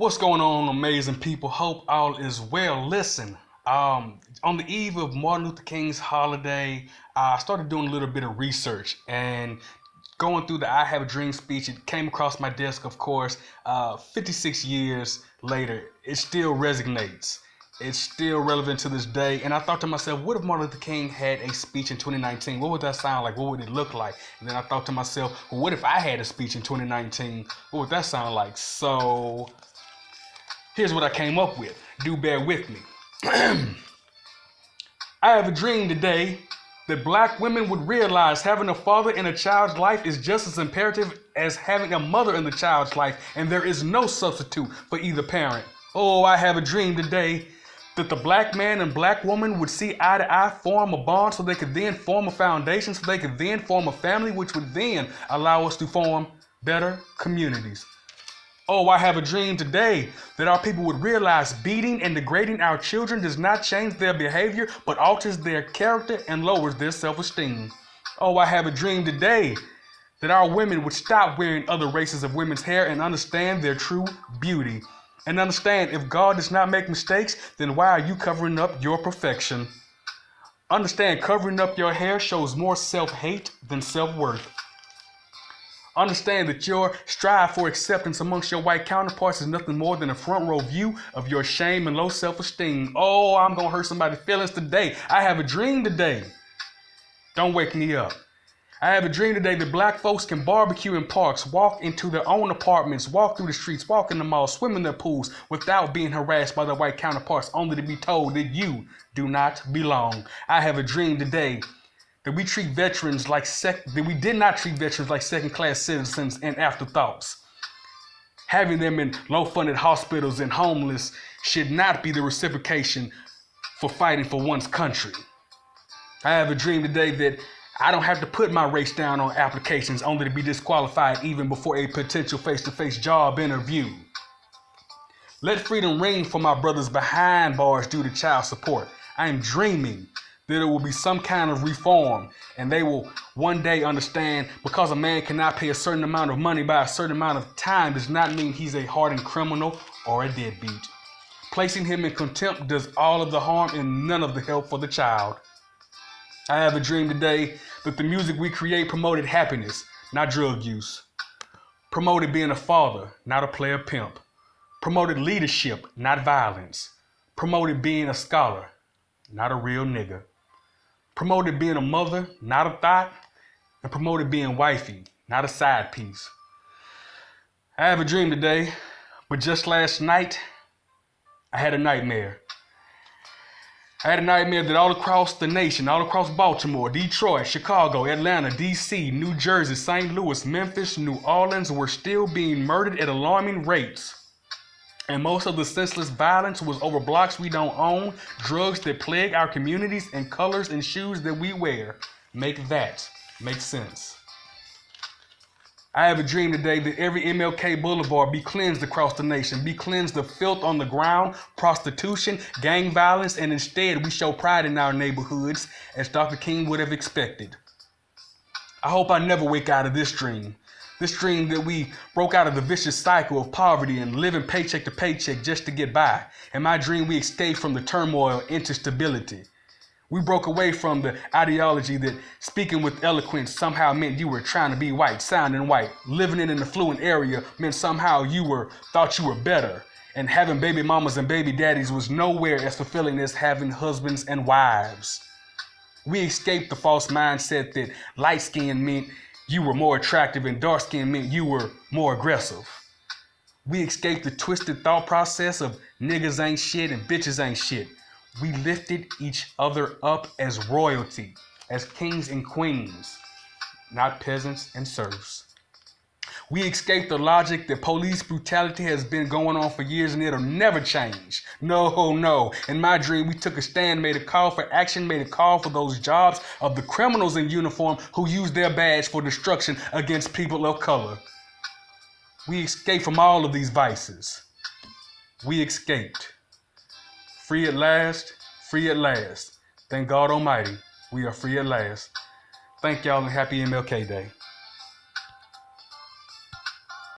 What's going on, amazing people? Hope all is well. Listen, on the eve of Martin Luther King's holiday, I started doing a little bit of research and going through the I Have a Dream speech. It came across my desk, of course. 56 years later, it still resonates. It's still relevant to this day. And I thought to myself, what if Martin Luther King had a speech in 2019? What would that sound like? What would it look like? And then I thought to myself, well, what if I had a speech in 2019? What would that sound like? So here's what I came up with. Do bear with me. I have a dream today that black women would realize having a father in a child's life is just as imperative as having a mother in the child's life, and there is no substitute for either parent. Oh, I have a dream today that the black man and black woman would see eye to eye, form a bond so they could then form a foundation, so they could then form a family, which would then allow us to form better communities. Oh, I have a dream today that our people would realize beating and degrading our children does not change their behavior, but alters their character and lowers their self-esteem. Oh, I have a dream today that our women would stop wearing other races of women's hair and understand their true beauty. And understand, if God does not make mistakes, then why are you covering up your perfection? Understand, covering up your hair shows more self-hate than self-worth. Understand that your strive for acceptance amongst your white counterparts is nothing more than a front row view of your shame and low self-esteem. Oh, I'm going to hurt somebody's feelings today. I have a dream today. Don't wake me up. I have a dream today that black folks can barbecue in parks, walk into their own apartments, walk through the streets, walk in the malls, swim in their pools without being harassed by their white counterparts, only to be told that you do not belong. I have a dream today that we treat veterans like that we did not treat veterans like second-class citizens and afterthoughts. Having them in low-funded hospitals and homeless should not be the reciprocation for fighting for one's country. I have a dream today that I don't have to put my race down on applications only to be disqualified even before a potential face-to-face job interview. Let freedom ring for my brothers behind bars due to child support. I am dreaming that there will be some kind of reform and they will one day understand because a man cannot pay a certain amount of money by a certain amount of time does not mean he's a hardened criminal or a deadbeat. Placing him in contempt does all of the harm and none of the help for the child. I have a dream today that the music we create promoted happiness, not drug use. Promoted being a father, not a player pimp. Promoted leadership, not violence. Promoted being a scholar, not a real nigga. Promoted being a mother, not a thought. And promoted being wifey, not a side piece. I have a dream today, but just last night, I had a nightmare. I had a nightmare that all across the nation, all across Baltimore, Detroit, Chicago, Atlanta, DC, New Jersey, St. Louis, Memphis, New Orleans were still being murdered at alarming rates. And most of the senseless violence was over blocks we don't own, drugs that plague our communities, and colors and shoes that we wear. Make that make sense. I have a dream today that every MLK Boulevard be cleansed across the nation, be cleansed of filth on the ground, prostitution, gang violence, and instead we show pride in our neighborhoods as Dr. King would have expected. I hope I never wake out of this dream that we broke out of the vicious cycle of poverty and living paycheck to paycheck just to get by. In my dream, we escaped from the turmoil into stability. We broke away from the ideology that speaking with eloquence somehow meant you were trying to be white, sounding white. Living in an affluent area meant somehow thought you were better. And having baby mamas and baby daddies was nowhere as fulfilling as having husbands and wives. We escaped the false mindset that light skin meant you were more attractive and dark skin meant you were more aggressive. We escaped the twisted thought process of niggas ain't shit and bitches ain't shit. We lifted each other up as royalty, as kings and queens, not peasants and serfs. We escaped the logic that police brutality has been going on for years and it'll never change. No. In my dream, we took a stand, made a call for action, made a call for those jobs of the criminals in uniform who use their badge for destruction against people of color. We escaped from all of these vices. We escaped. Free at last, free at last. Thank God Almighty, we are free at last. Thank y'all and happy MLK Day.